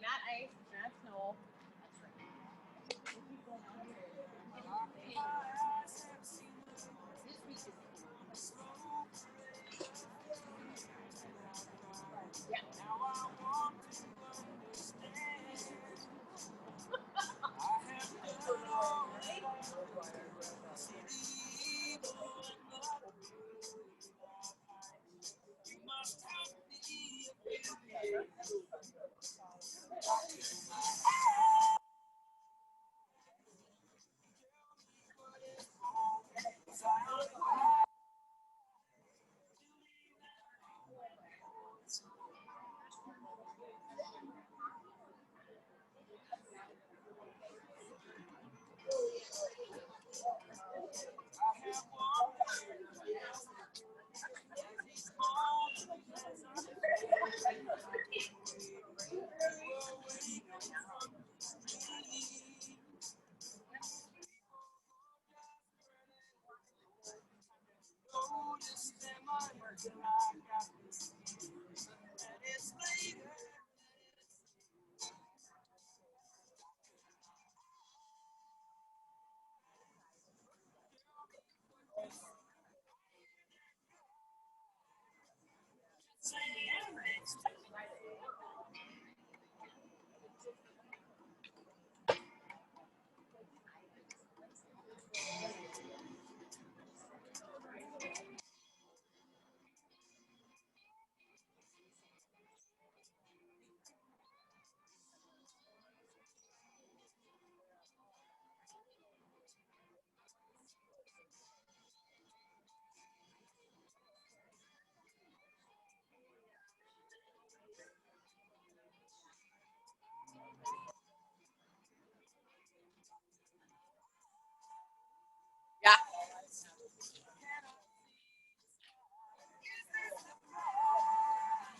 not ice, not snow. Yeah. Yeah.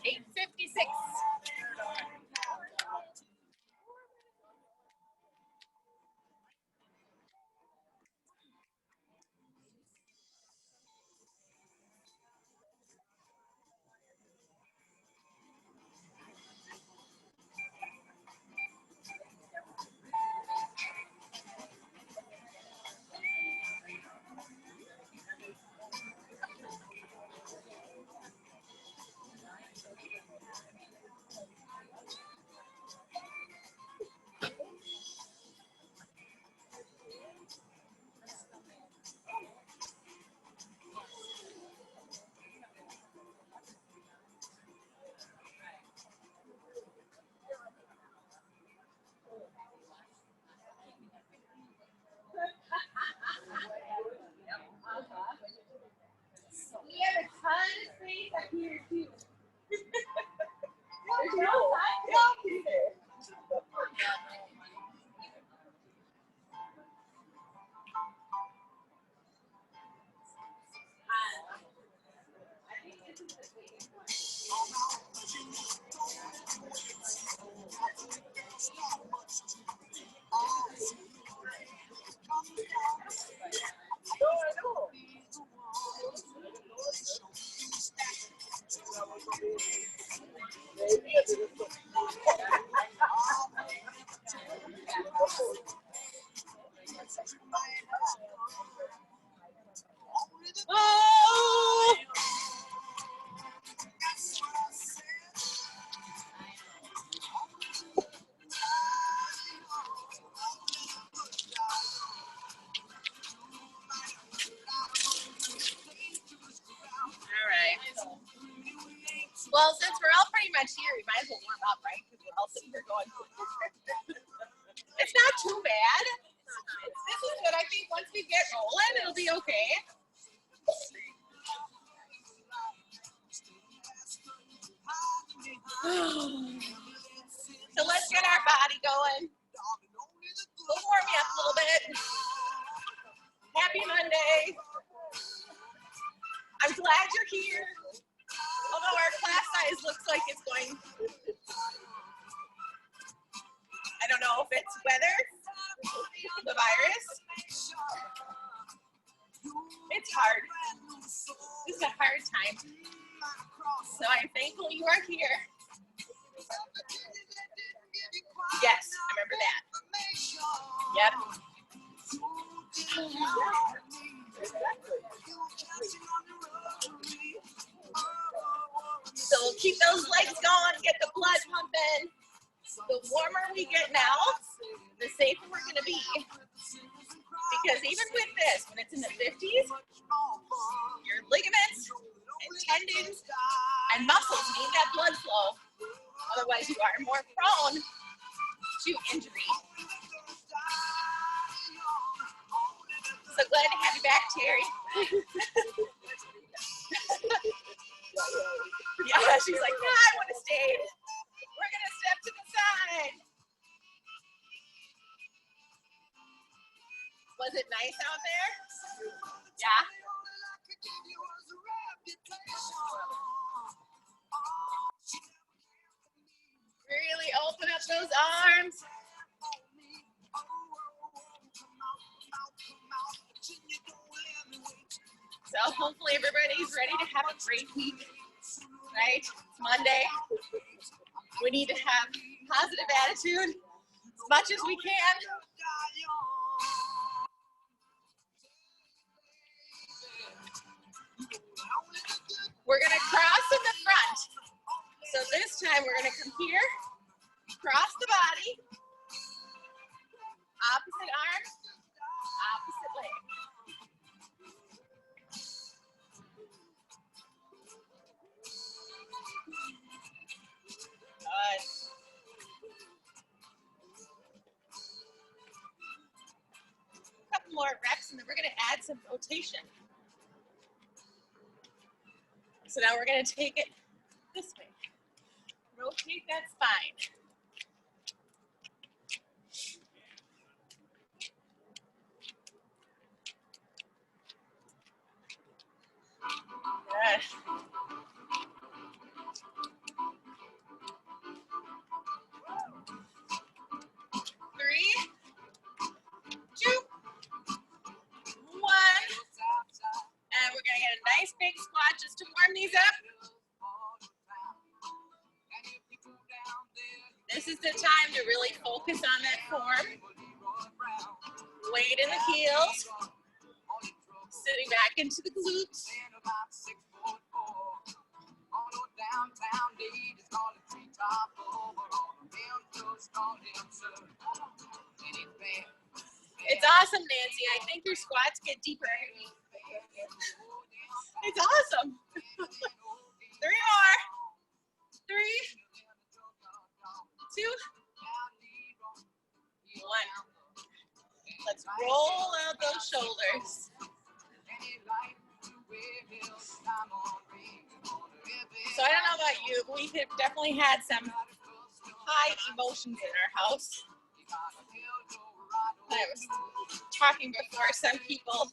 8:56. We have a ton of space up here too. There's no sidewalk either. Oh! All right. Well, since we're all pretty much here, we might as well warm up, right? Because we're all sitting here going. It's not too bad. This is good. I think once we get rolling, it'll be okay. So let's get our body going. We'll warm you up a little bit. Happy Monday. I'm glad you're here. Although our class size looks like it's going, I don't know if it's weather, the virus. It's hard. This is a hard time. So I'm thankful you are here. warmer we get now, the safer we're going to be. Because even with this, when it's in the 50s, your ligaments and tendons and muscles need that blood flow. Otherwise, you are more prone to injury. So glad to have you back, Terry. Yeah, she's like, no, I would have stayed. We're going to step to the side. Was it nice out there? Yeah. Really open up those arms. So hopefully everybody's ready to have a great week, right? It's Monday. We need to have positive attitude as much as we can. We're gonna cross in the front. So this time we're gonna come here, cross the body, opposite arm, opposite leg. Good. A couple more reps and then we're gonna add some rotation. So now we're gonna take it this way. Rotate that spine. Good. Three, two, one. And we're gonna get a nice big squat just to warm these up. This is the time to really focus on that form. Weight in the heels. Sitting back into the glutes. It's awesome, Nancy. I think your squats get deeper. It's awesome. 3 more. 3, 2, 1. Let's roll out those shoulders. So I don't know about you, but we've definitely had some high emotions in our house. I was talking before, some people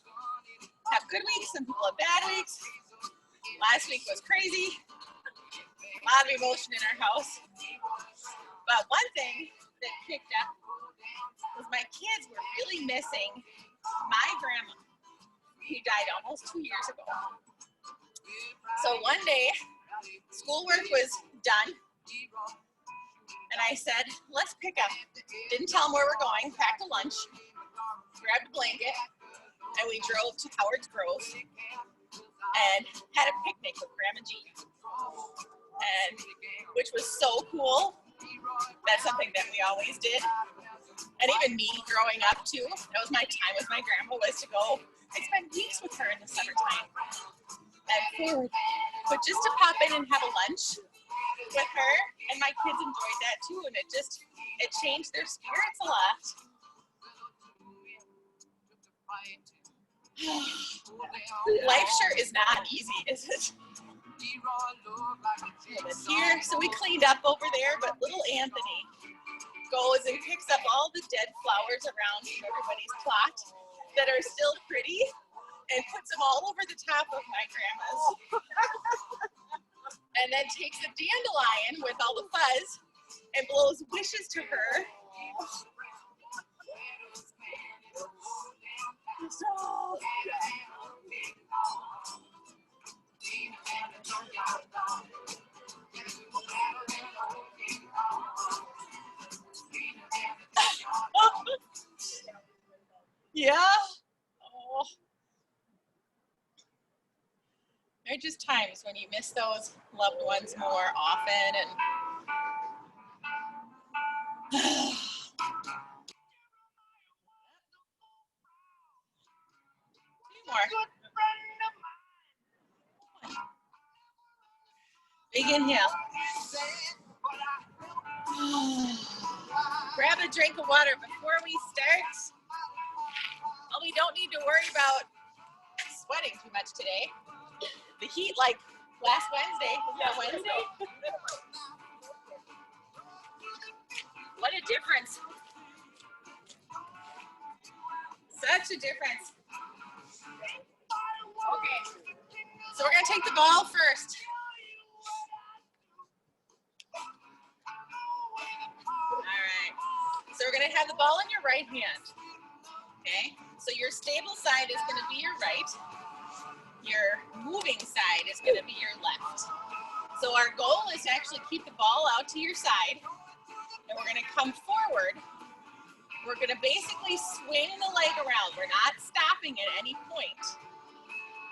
have good weeks, some people have bad weeks. Last week was crazy. A lot of emotion in our house. But one thing that picked up was my kids were really missing my grandma, who died almost 2 years ago. So one day, schoolwork was done, and I said, let's pick up. Didn't tell them where we're going, packed a lunch, grabbed a blanket, and we drove to Howard's Grove and had a picnic with Grandma G, and which was so cool. That's something that we always did. And even me growing up too, that was my time with my grandma, was to go and spend weeks with her in the summertime. And but just to pop in and have a lunch with her, and my kids enjoyed that too, and it changed their spirits a lot. Life sure is not easy, is it? Here, so we cleaned up over there, but little Anthony goes and picks up all the dead flowers around everybody's plot that are still pretty and puts them all over the top of my grandma's. And then takes a dandelion with all the fuzz and blows wishes to her. So, yeah. Oh. There are just times when you miss those loved ones more often, and Inhale. Grab a drink of water before we start. Well, we don't need to worry about sweating too much today. The heat, like last Wednesday, was that Wednesday? What a difference. Such a difference. Okay, so we're gonna take the ball first. All right, so we're gonna have the ball in your right hand, okay? So your stable side is gonna be your right. Your moving side is gonna be your left. So our goal is to actually keep the ball out to your side, and we're gonna come forward. We're gonna basically swing the leg around. We're not stopping at any point.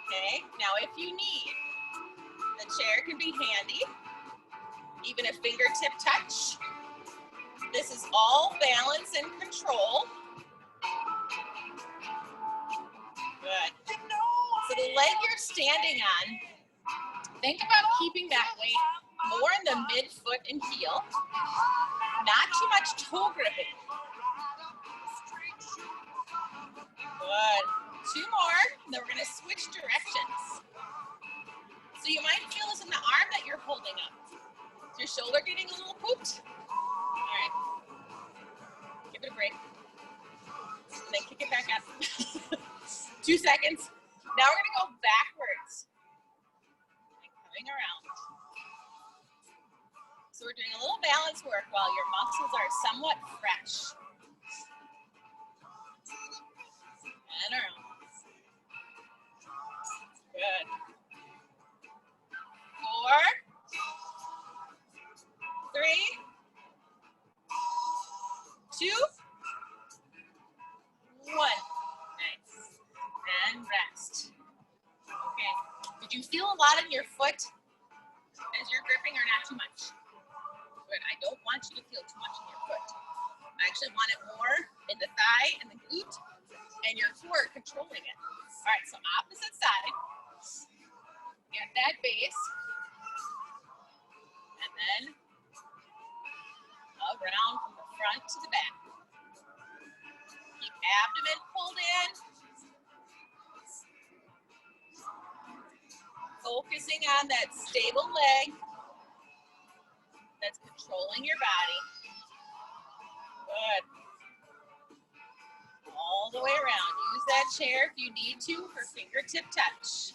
Okay, now if you need, the chair can be handy, even a fingertip touch. This is all balance and control. Good. So the leg you're standing on, think about keeping that weight more in the mid-foot and heel, not too much toe gripping. Good. 2 more, then we're gonna switch directions. So you might feel this in the arm that you're holding up. Is your shoulder getting a little pooped? All right, give it a break. And then kick it back up. 2 seconds. Now we're gonna go backwards and coming around. So we're doing a little balance work while your muscles are somewhat fresh. And around. Good. 4, 3, 2, 1. Nice. And rest. Okay. Did you feel a lot in your foot as you're gripping or not too much? Good. I don't want you to feel too much in your foot. I actually want it more in the thigh and the glute and your core controlling it. All right, so opposite side. Get that base. And then around from the front to the back. Keep abdomen pulled in. Focusing on that stable leg that's controlling your body. Good. All the way around. Use that chair if you need to for fingertip touch.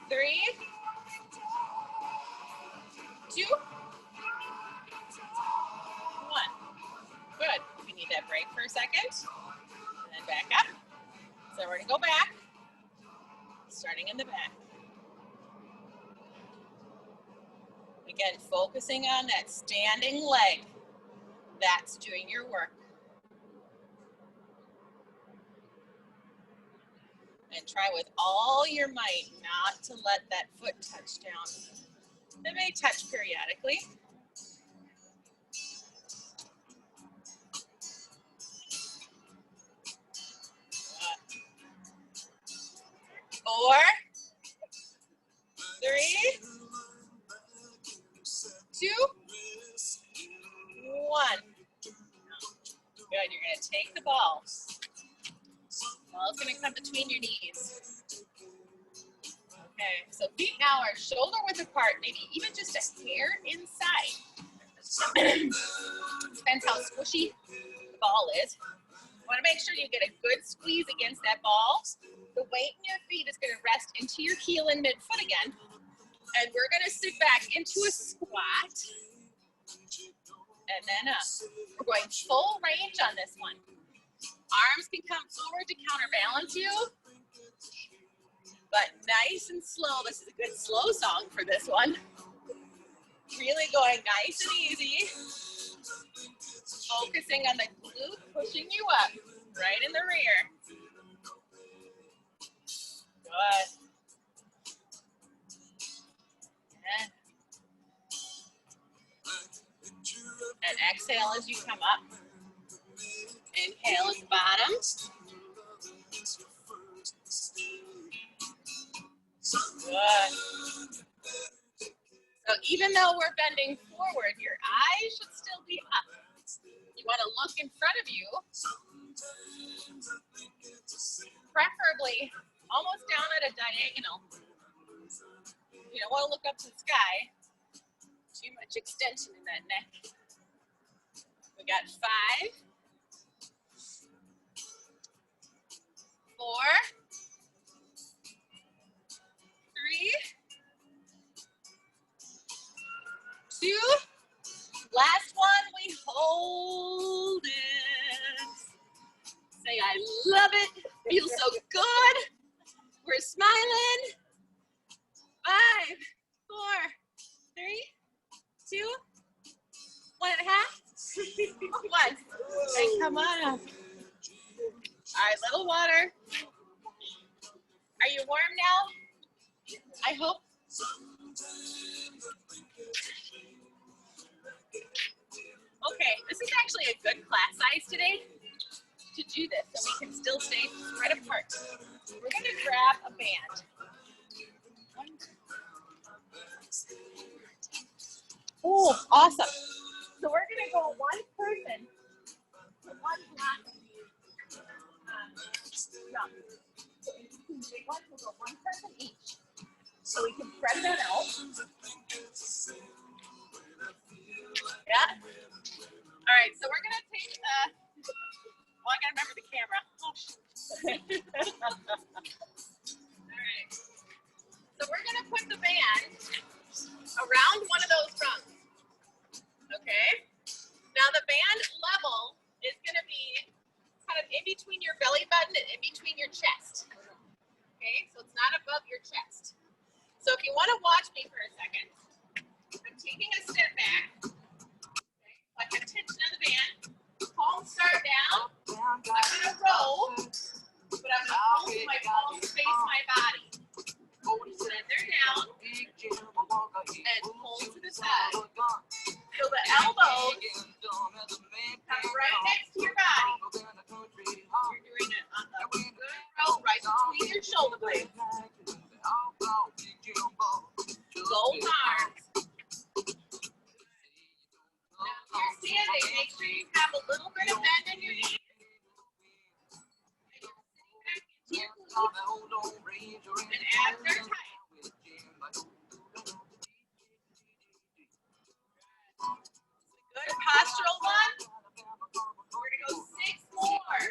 3, 2, 1. Good. We need that break for a second. And then back up. So we're going to go back. Starting in the back. Again, focusing on that standing leg. That's doing your work. And try with all your might not to let that foot touch down. It may touch periodically. Four, 3, 2, 1. Good, you're gonna take the ball. Ball's gonna come between your knees. Okay, so feet now are shoulder width apart, maybe even just a hair inside. Depends how squishy the ball is. You wanna make sure you get a good squeeze against that ball. The weight in your feet is gonna rest into your heel and midfoot again. And we're gonna sit back into a squat. And then up. We're going full range on this one. Arms can come forward to counterbalance you. But nice and slow. This is a good slow song for this one. Really going nice and easy. Focusing on the glute, pushing you up, right in the rear. Good. And exhale as you come up. Inhale at the bottom. Good. So even though we're bending forward, your eyes should still be up. You want to look in front of you, preferably almost down at a diagonal. You don't want to look up to the sky. Too much extension in that neck. We got 5, 4, 3, 2. Last one, we hold it. Say, I love it. Feels so good. We're smiling. 5, 4, 3, 2, 1.5. 1. Hey, come on up. All right, little water. Are you warm now? I hope. Okay, this is actually a good class size today to do this, so we can still stay spread apart. We're going to grab a band. Oh, awesome. So we're going to go one person to one block of these. Big ones, we'll go one person each. So we can spread that out. Yeah. All right, so we're going to take the, I got to remember the camera. Oh, all right. So we're going to put the band around one of those rungs. Okay. Now the band level is going to be kind of in between your belly button and in between your chest. Okay, so it's not above your chest. So if you want to watch me for a second, I'm taking a step back. Okay, like attention on the band. Palms start down. I'm going to roll, but I'm going to hold my palms face my body. Then they're down and pull to the side. So the elbows come right next to your body. You're doing it on the good row right between your shoulder blades. Both arms. Now if you're standing, make sure you have a little bit of bend in your knees. And abs are tight. Good postural one. We're going to go 6 more. 6. 5.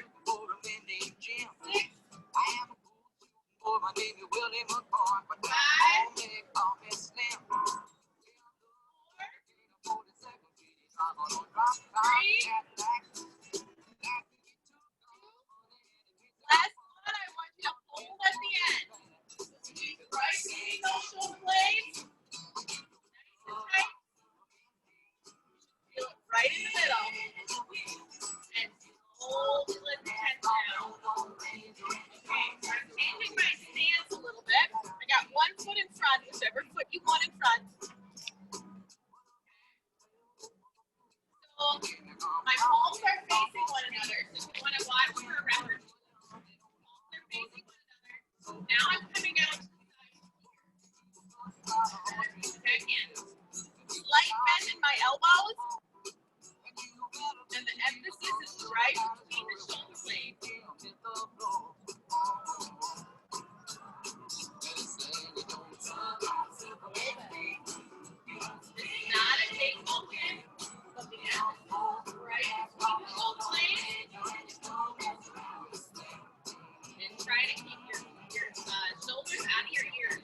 3. Last one, I want you to hold at the end. Right between those shoulder blades. Nice and tight. Feel it right in the middle. And hold to let the tension down. Okay, I'm changing my stance a little bit. I got one foot in front, whichever foot you want in front. So my palms are facing one another. So if you want to watch for a reference, palms are facing one another. Now I'm coming out to the side. Back in. Slight bend in my elbows. And the emphasis is right between the shoulder blades. This is not a big motion, but the emphasis is right between the shoulder blades. And try to keep your shoulders out of your ears.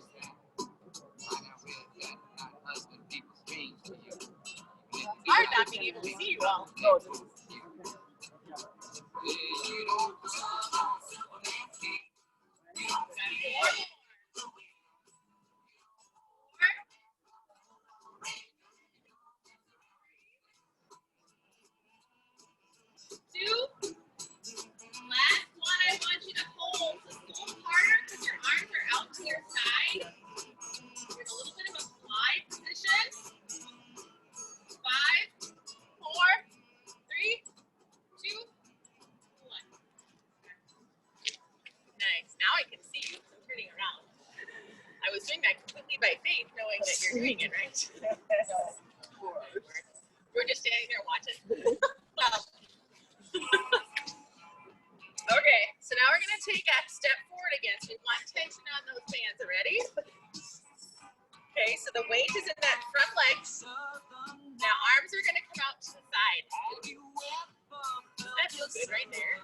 It's hard not being able to see you all. Last one, I want you to hold a little harder because your arms are out to your side. You're in a little bit of a fly position. 5, 4, 3, 2, 1. Nice. Now I can see you. So I'm turning around. doing it right. We're just standing there watching. Okay, so now we're gonna take a step forward again. So we want tension on those bands. Ready? Okay, so the weight is in that front leg. Now arms are gonna come out to the side. That feels good right there.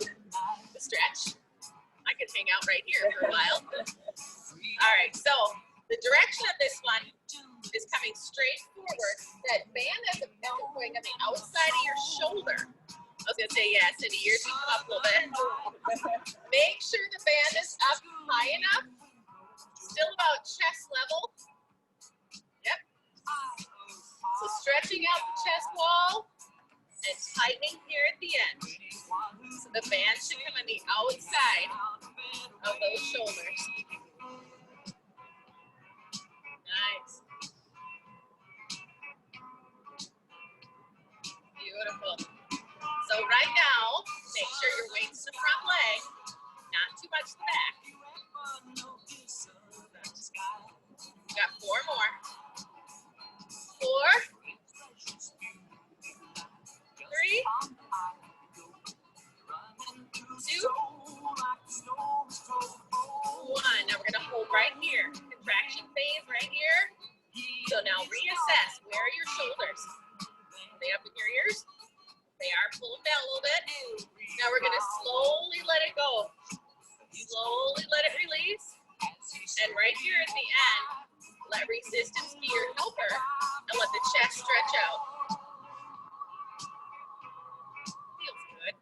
The stretch. I could hang out right here for a while. All right, so the direction of this one is coming straight forward. That band that's going on the outside of your shoulder. I was gonna say, yeah, Cindy, yours can come up a little bit. Make sure the band is up high enough, still about chest level. Yep. So stretching out the chest wall and tightening here at the end. So the band should come on the outside of those shoulders. Nice. Beautiful. So right now, make sure your weight's in the front leg, not too much in the back. We got 4 more. 4, 3, 2, 1. Now we're gonna hold right here. Contraction phase right here. So now reassess. Where are your shoulders? Are they up in your ears? They are. Pull them down a little bit. Now we're gonna slowly let it go. Slowly let it release. And right here at the end, let resistance be your helper and let the chest stretch out. Feels good.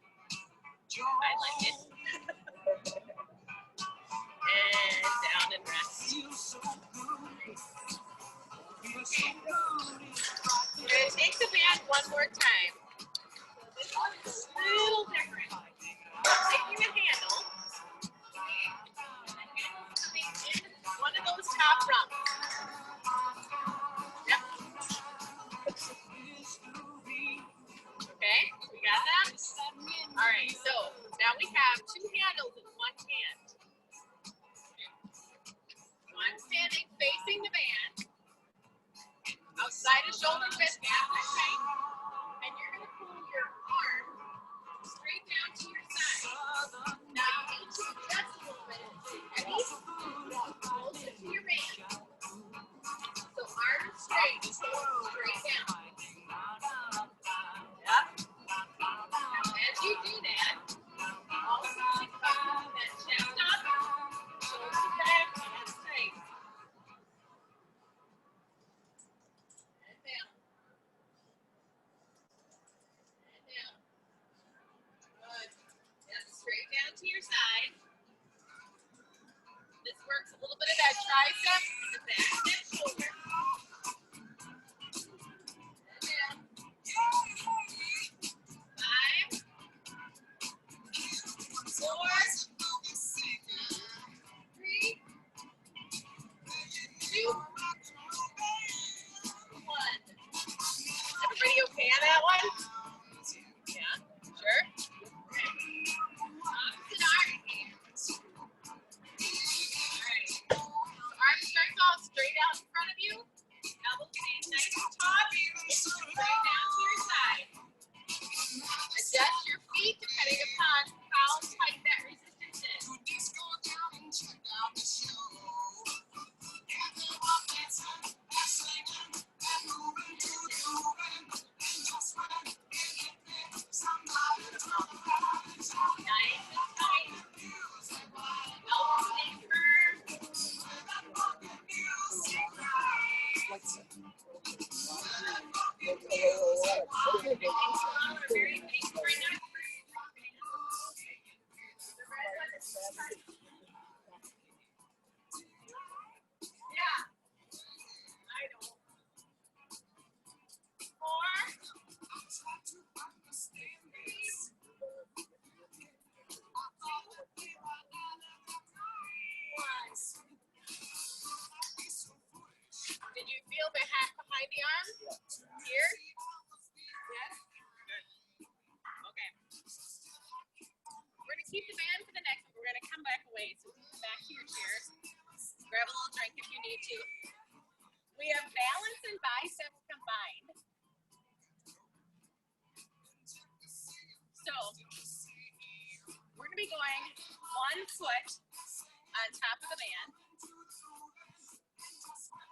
I like it. And down and rest. We're gonna take the band one more time. This one is a little different. Taking a handle. And the handle's coming in one of those top rungs. Yep. Okay, we got that? All right, so now we have 2 handles in one hand. One standing facing the band. Outside the shoulder width, tight. And you're going to pull your arm straight down to your side. Now you need to adjust a little bit. Ready? Close it to your band. So arms straight, straight down. Yep. Now as you do that, also think about moving that chest up, shoulders back, hands straight. And down. And down. Good. Yep, straight down to your side. This works a little bit of that tricep and the back of that shoulder. And down. 5, 4, 3, 2, 1. Everybody okay on that one? Yeah, sure. Okay. Opposite arm. Alright. Arms stretch all straight out in front of you. Elbows stay nice and taut. Straight down to your side. Adjust your feet depending upon how tight that resistance is. one foot on top of the band.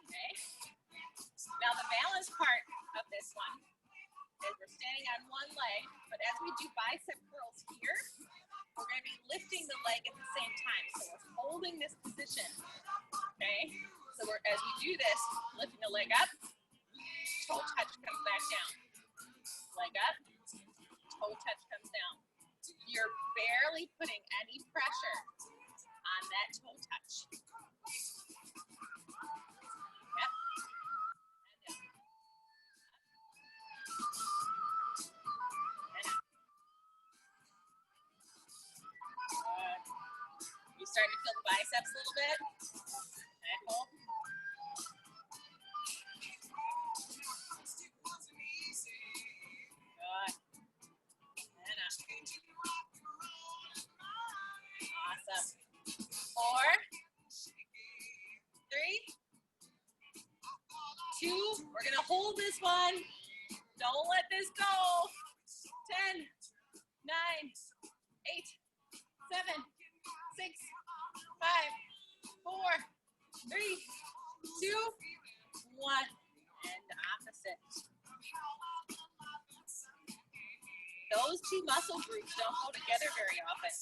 Okay. Now the balance part of this one is we're standing on one leg, but as we do bicep curls here, we're going to be lifting the leg at the same time. So we're holding this position. Okay. So as we do this, lifting the leg up, toe touch comes back down. Leg up, toe touch comes down. You're barely putting any pressure on that toe touch. Yep. Good. You starting to feel the biceps a little bit? And hold. Good. And up. Awesome. 4, 3, 2. We're gonna hold this one. Don't let this go. 10, 9, 8, 7, 6, 5, 4, 3, 2, 1. And opposite. Those two muscle groups don't go together very often.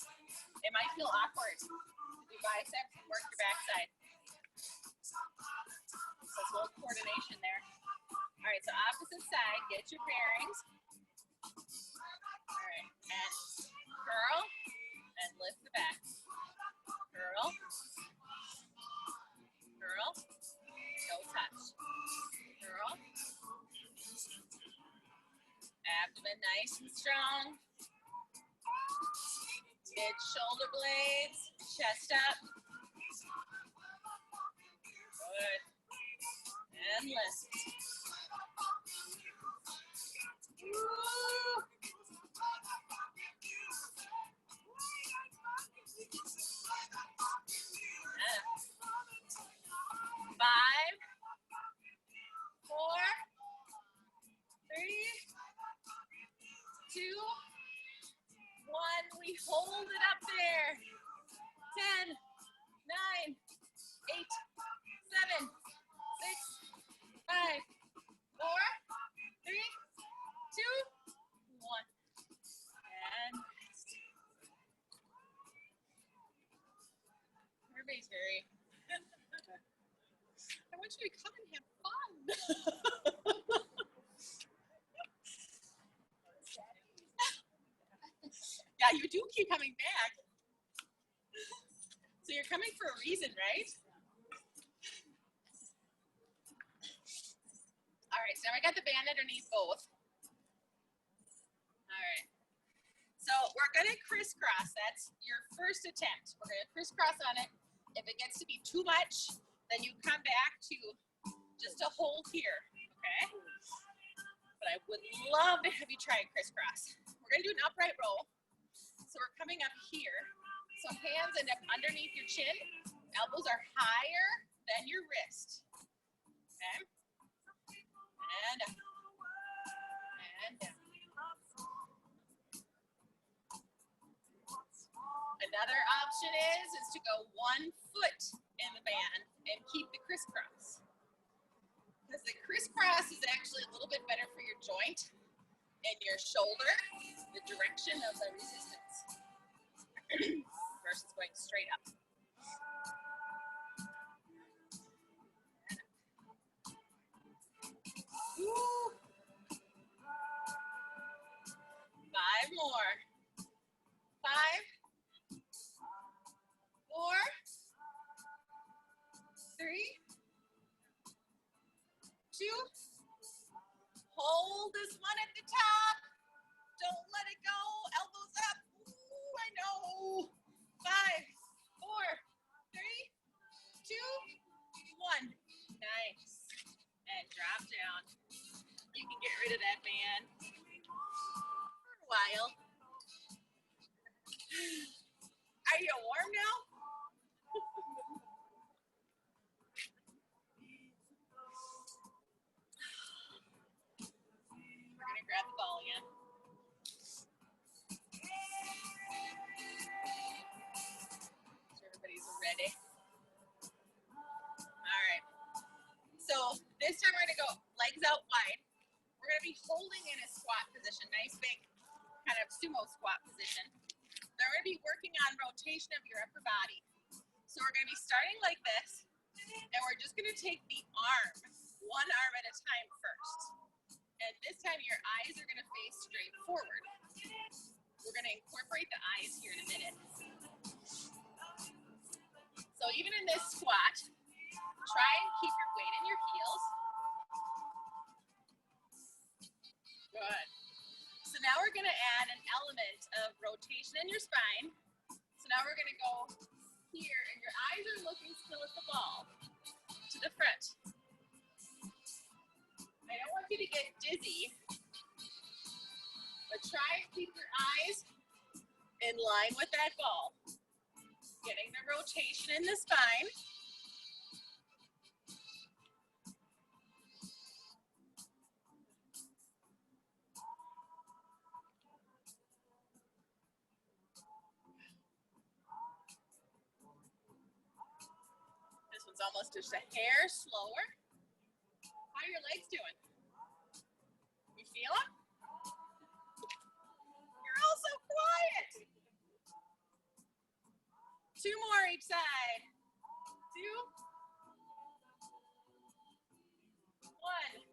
It might feel awkward to do biceps and work your backside. So it's a little coordination there. All right, so opposite side, get your bearings. All right, and curl and lift the back. Curl, curl, toe touch. Curl. Abdomen nice and strong. Mid shoulder blades, chest up. Good. And lift. Woo. Yeah. 5, 4, 3, 2, 1. We hold it up there. 10, 9, 8, 7, 6, 5, 4, 3, 2, 1. And rest. Everybody's very. I want you to come and have fun. Yeah, you do keep coming back. So you're coming for a reason, right? All right, so now I got the band underneath both. All right. So we're gonna crisscross. That's your first attempt. We're gonna crisscross on it. If it gets to be too much, then you come back to just a hold here, okay? But I would love to have you try a crisscross. We're gonna do an upright roll. So we're coming up here. So hands end up underneath your chin. Elbows are higher than your wrist. Okay? And up. And down. Another option is to go 1 foot in the band and keep the crisscross. Because the crisscross is actually a little bit better for your joint and your shoulder, the direction of the resistance, versus going straight up. Woo. 5 more. 5, 4, 3, 2. Hold this one at the top. Don't let it go. Elbows up. Ooh, I know. 5, 4, 3, 2, 1. Nice. And drop down. You can get rid of that band for a while. Are you warm now? We're gonna grab the ball again. holding in a squat position, nice big kind of sumo squat position. Then we're going to be working on rotation of your upper body. So we're going to be starting like this, and we're just going to take the arm, one arm at a time first. And this time your eyes are going to face straight forward. We're going to incorporate the eyes here in a minute. So even in this squat, try and keep your weight in your heels. Good. So now we're going to add an element of rotation in your spine. So now we're going to go here, and your eyes are looking still at the ball, to the front. I don't want you to get dizzy, but try and keep your eyes in line with that ball. Getting the rotation in the spine. This one's almost just a hair slower. How are your legs doing? You feel them? You're all so quiet. 2 more each side. 2. 1.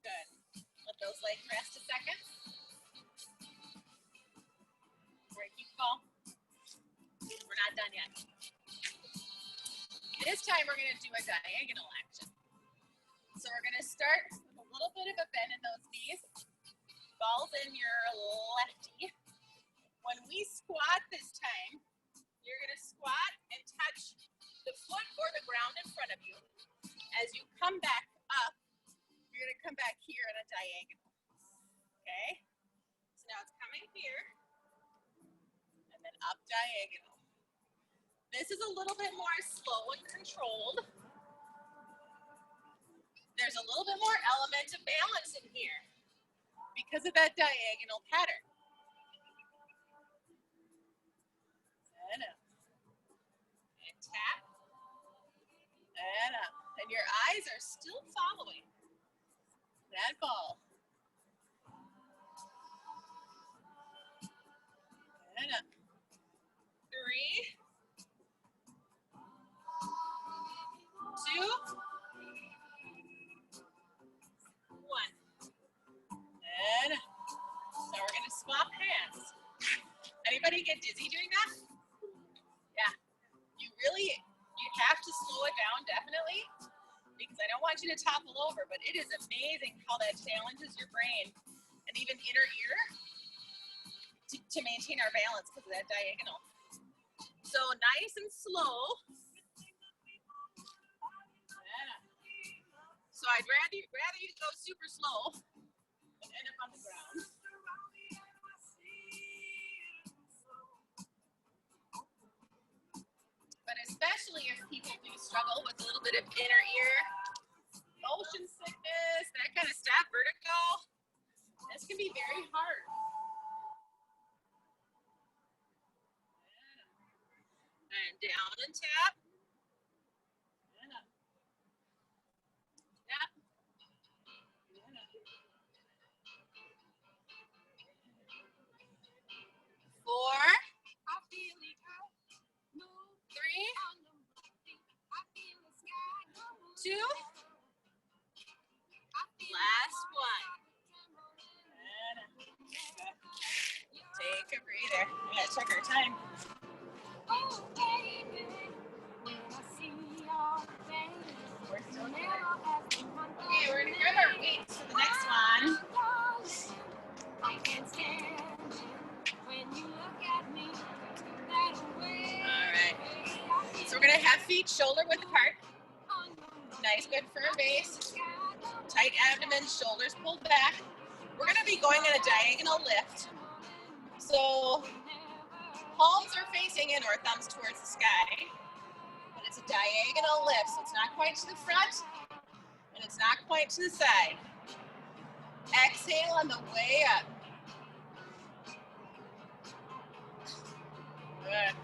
Good. Let those legs rest a second. We're going to keep going. We're not done yet. This time we're going to do a diagonal action. So we're going to start with a little bit of a bend in those knees. Balls in your lefty. When we squat this time, you're going to squat and touch the foot or the ground in front of you. As you come back up, you're going to come back here at a diagonal. Okay? So now it's coming here and then up diagonal. This is a little bit more slow and controlled. There's a little bit more element of balance in here because of that diagonal pattern. And up. And tap. And up. And your eyes are still following that ball. And up. 3. 2. 1. And now we're going to swap hands. Anybody get dizzy doing that? Yeah. You have to slow it down, definitely, because I don't want you to topple over, but it is amazing how that challenges your brain and even inner ear to maintain our balance because of that diagonal. So nice and slow. So I'd rather you go super slow and end up on the ground. But especially if people do struggle with a little bit of inner ear, motion sickness, that kind of stuff, vertigo, this can be very hard. And down and tap. And up. Tap. And up. 4. 3. 2. Last one. And take a breather. We gotta check our time. We're still here. Okay, we're gonna grab our weights for the next one. Alright. So we're gonna have feet shoulder width apart. Nice, good firm base. Tight abdomen, shoulders pulled back. We're gonna be going in a diagonal lift. So palms are facing in or thumbs towards the sky. And it's a diagonal lift, so it's not quite to the front and it's not quite to the side. Exhale on the way up. Good.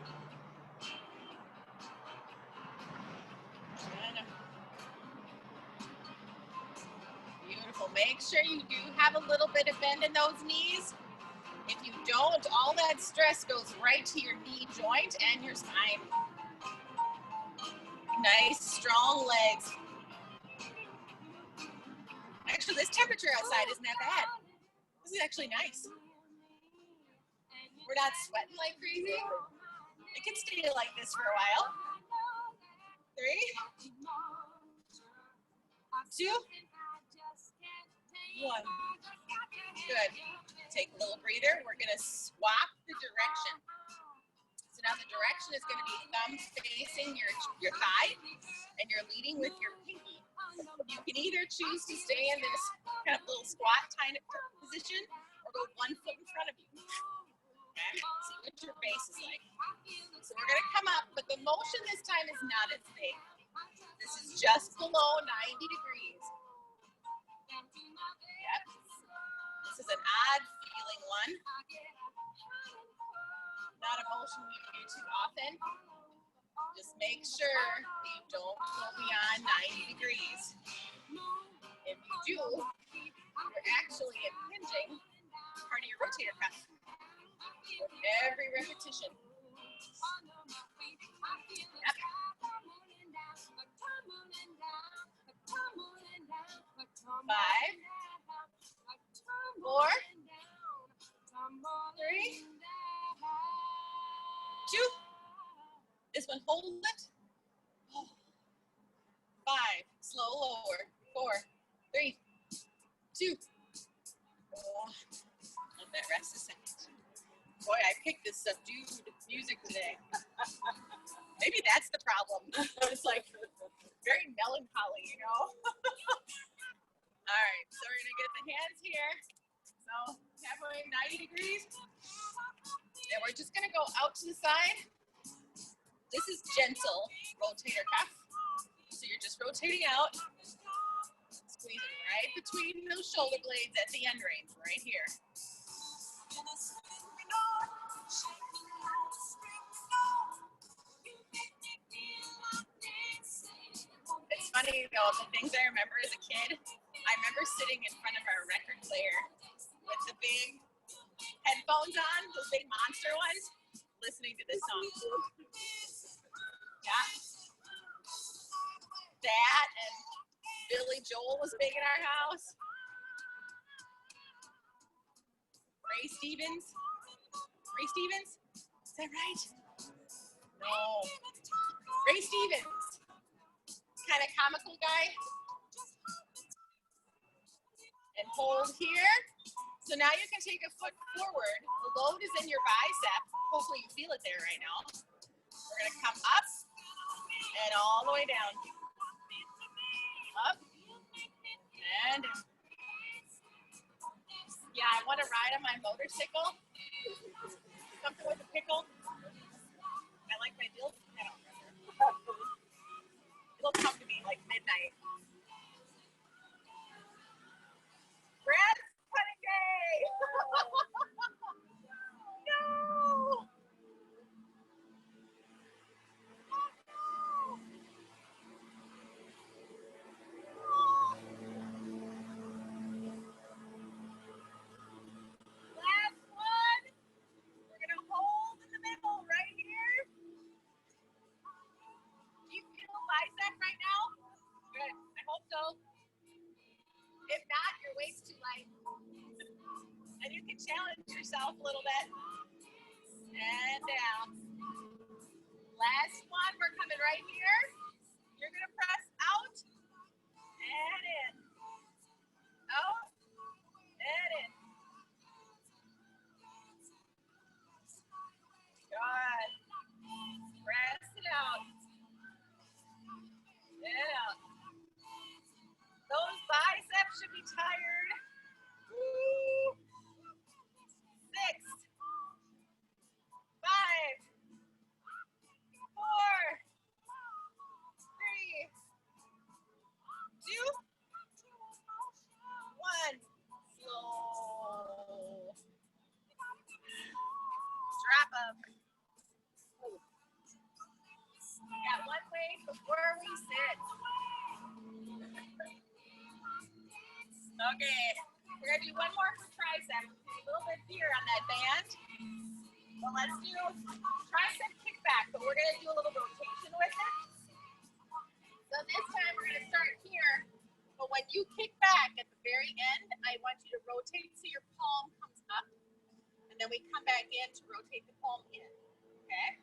Beautiful. sure you do have a little bit of bend in those knees. If you don't, all that stress goes right to your knee joint and your spine. Nice, strong legs. Actually, this temperature outside isn't that bad. This is actually nice. We're not sweating like crazy. It can stay like this for a while. 3, 2, 1. Good. Take a little breather. We're going to swap the direction. So now the direction is going to be thumb facing your thigh, and you're leading with your pinky. You can either choose to stay in this kind of little squat kind of position or go 1 foot in front of you. Okay? See what your base is like. So we're going to come up, but the motion this time is not as big. This is just below 90 degrees. Yep. This is an odd feeling one. Not a motion we do too often. Just make sure you don't go beyond 90 degrees. If you do, you're actually impinging part of your rotator cuff with every repetition. Yep. 5, 4, 3, 2. This one, hold it. 5, slow lower. 4, 3, 2. Let that rest a second. Boy, I picked this subdued music today. Maybe that's the problem. It's like very melancholy, you know? All right, so we're gonna get the hands here. So halfway 90 degrees. And we're just gonna go out to the side. This is gentle rotator cuff. So you're just rotating out, squeezing right between those shoulder blades at the end range, right here. It's funny though, the things I remember as a kid, I remember sitting in front of our record player with the big headphones on, those big monster ones, listening to this song. Yeah. That and Billy Joel was big in our house. Ray Stevens. Ray Stevens? Is that right? No. Ray Stevens. Kind of comical guy. And hold here. So now you can take a foot forward. The load is in your bicep. Hopefully you feel it there right now. We're going to come up and all the way down. Up and down. Yeah, I want to ride on my motorcycle. Something with a pickle. I like my deal. It'll come to me like midnight. Brad, cutting day! No! Last one. We're gonna hold in the middle right here. Do you feel a bicep right now? Good. I hope so. If not, your weight's too light. And you can challenge yourself a little bit. And down. Last one. We're coming right here. You're gonna press out and in. Out and in. Good. Press it out. And out. Those biceps should be tired. Woo. 6, 5, 4, 3, 2, We're gonna do one more for tricep. A little bit here on that band. So let's do tricep kickback, but we're gonna do a little rotation with it. So this time we're gonna start here, but when you kick back at the very end, I want you to rotate so your palm comes up, and then we come back in to rotate the palm in, okay?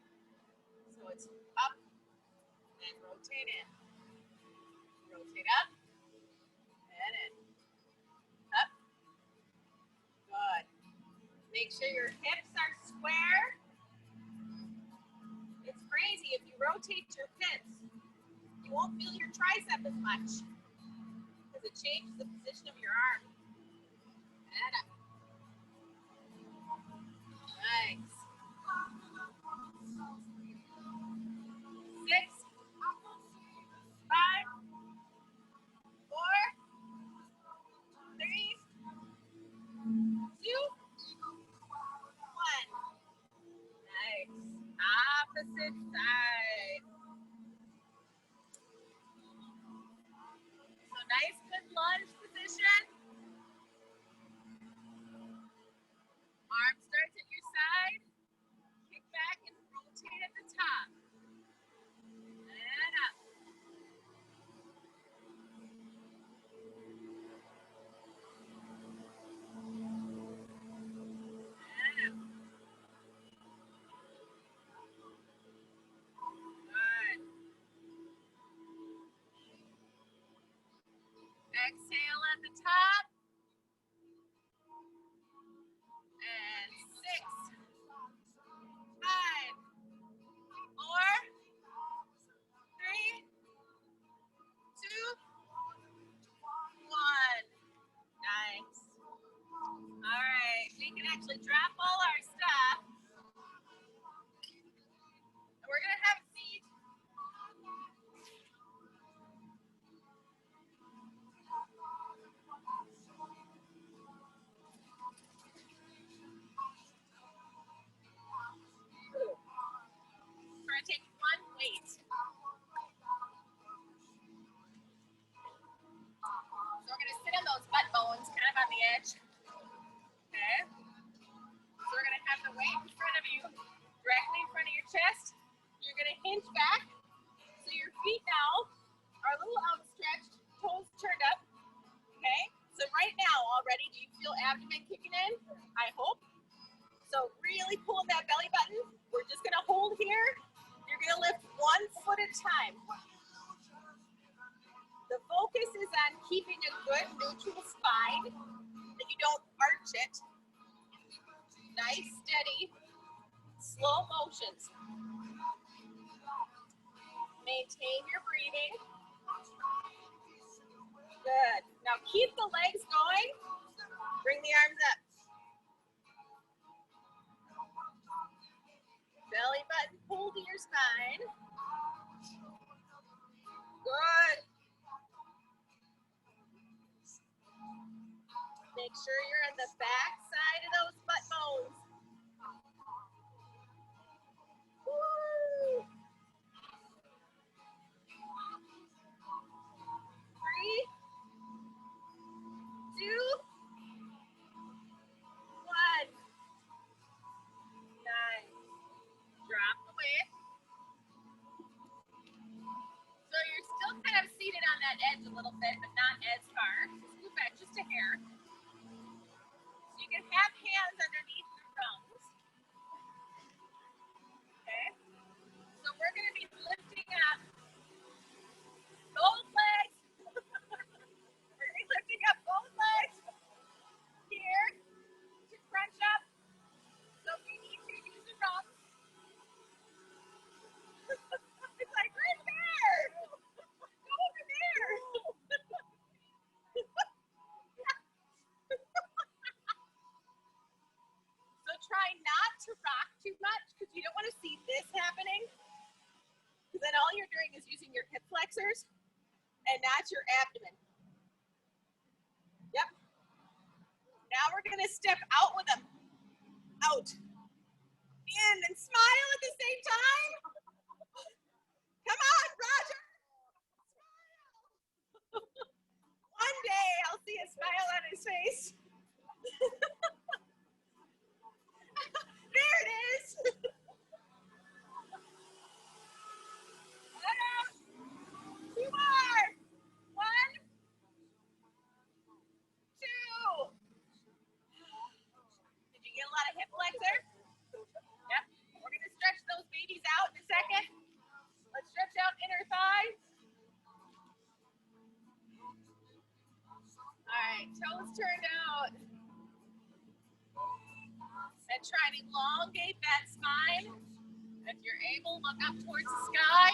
So it's up, and rotate in. Rotate up, and in. Up. Good. Make sure your hips are square. It's crazy, if you rotate your hips, you won't feel your tricep as much because it changes the position of your arm. And up. Nice. 6, 5, 4, 3, 2, 1. Nice. Opposite side. So nice, good lunge position. Arm starts at your side. Kick back and rotate at the top. And up. And up. Good. Exhale at the top. And 6, 5, 4, 3, 2, 1. Nice. All right, we can actually drop all our stuff. And we're gonna have a seat. We're gonna take one weight. So we're gonna sit on those butt bones, kind of on the edge. Okay. So we're gonna have the weight in front of you, directly in front of your chest. You're gonna hinge back. So your feet now are a little outstretched, toes turned up. Okay. So right now already, do you feel abdomen kicking in? I hope. So really pulling that belly button. We're just gonna hold here. You're gonna lift one foot at a time. The focus is on keeping a good neutral spine, that you don't arch it. Nice, steady, slow motions. Maintain your breathing. Good. Now keep the legs going. Bring the arms up. Belly button pull to your spine. Good. Make sure you're on the back side of those butt bones. Woo. 3, 2, 1. Nice. Drop the weight. So you're still kind of seated on that edge a little bit, but not as far. Scoot back just a hair. So you can have hands underneath the thumbs. Okay. So we're going to be lifting up both legs. We're going to be lifting up both legs here to crunch up. So we need to use the rump. It's like right there. Go over there. So try not to rock too much because you don't want to see this happening. Because then all you're doing is using your hip flexors and not your abdomen. Yep. Now we're going to step out with them. Out. In and smile at the same time. Come on, Roger. Smile. One day I'll see a smile on his face. There it is. Two more. One, two. Did you get a lot of hip flexor? Yep. We're going to stretch those babies out in a second. Let's stretch out inner thighs. All right, toes turned out. And try to elongate that spine. If you're able, look up towards the sky.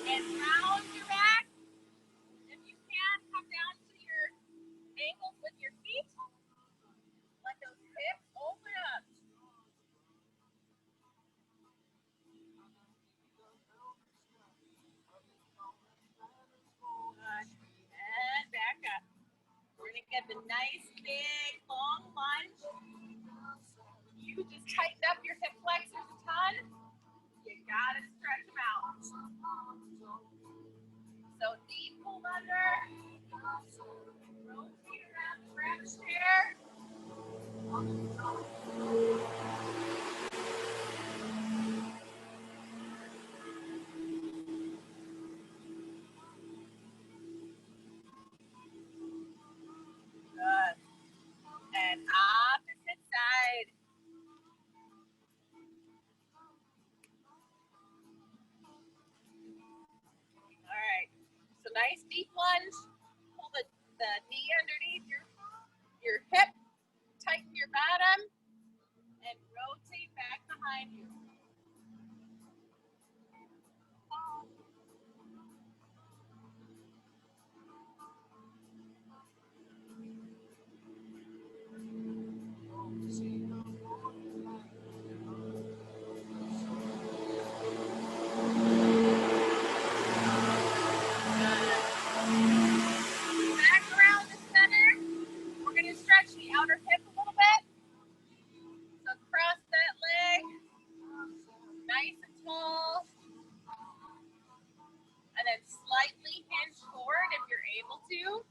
And round your back. If you can, come down to your ankles with your feet. Let those hips open up. Good. And back up. We're going to get the nice, big, long lunge. You just tightened up your hip flexors a ton. You got to stretch them out. So deep pull under. Rotate around the wrap chair. Good. And opposite side. All right. So nice deep lunge. Pull the knee underneath your hip. Tighten your bottom. And rotate back behind you. Back around the center. We're going to stretch the outer hip a little bit. So cross that leg. Nice and tall. And then slightly hinge forward if you're able to.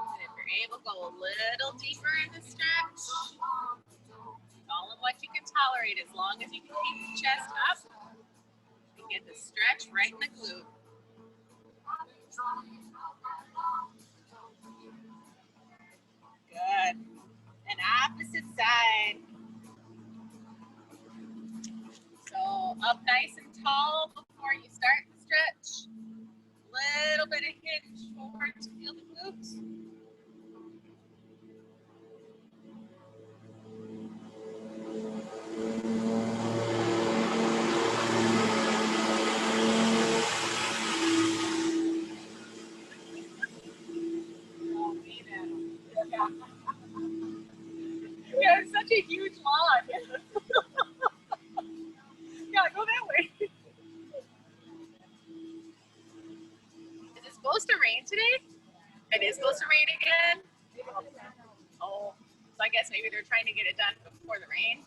And if you're able, go a little deeper in the stretch. All of what you can tolerate, as long as you can keep the chest up and get the stretch right in the glute. Good. And opposite side. So up nice and tall before you start the stretch. Little bit of hinge forward to feel the glutes. Yeah, it's such a huge lawn. Yeah, go that way. Is it supposed to rain today? It is supposed to rain again? Oh, so I guess maybe they're trying to get it done before the rain.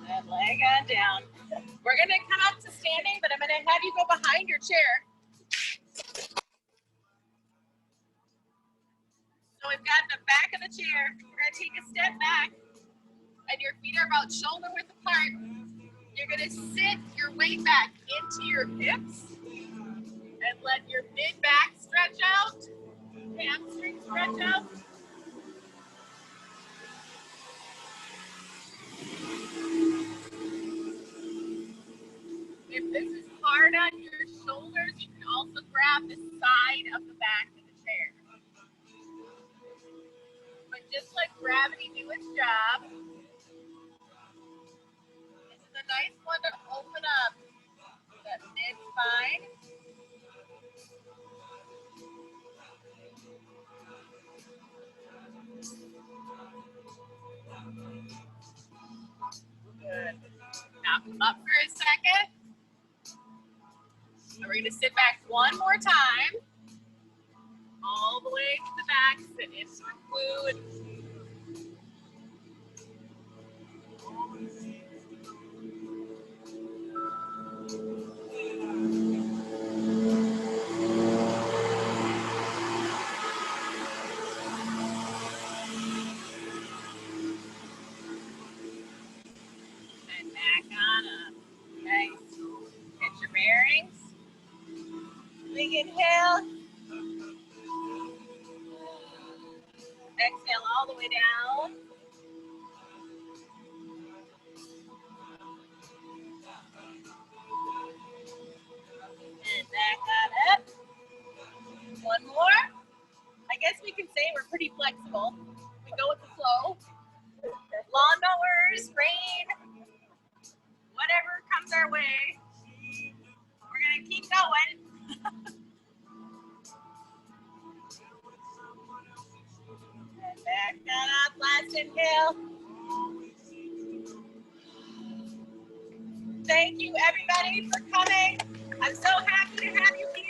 That leg on down. We're going to come up to standing, but I'm going to have you go behind your chair. So we've got the back of the chair. We're going to take a step back, and your feet are about shoulder width apart. You're going to sit your weight back into your hips and let your mid-back stretch out, hamstring stretch out. If this is hard on your shoulders, you can also grab the side of the back of the chair. But just let gravity do its job. This is a nice one to open up that mid-spine. Good. Now come up for a second. And we're going to sit back one more time. All the way to the back. Sit into the glute. And back on up. Okay. Get your bearings. Big inhale. Exhale all the way down. And back on up. One more. I guess we can say we're pretty flexible. We go with the flow. Lawnmowers, rain, whatever comes our way. We're going to keep going. And back on up. Last inhale. Thank you, everybody, for coming. I'm so happy to have you here.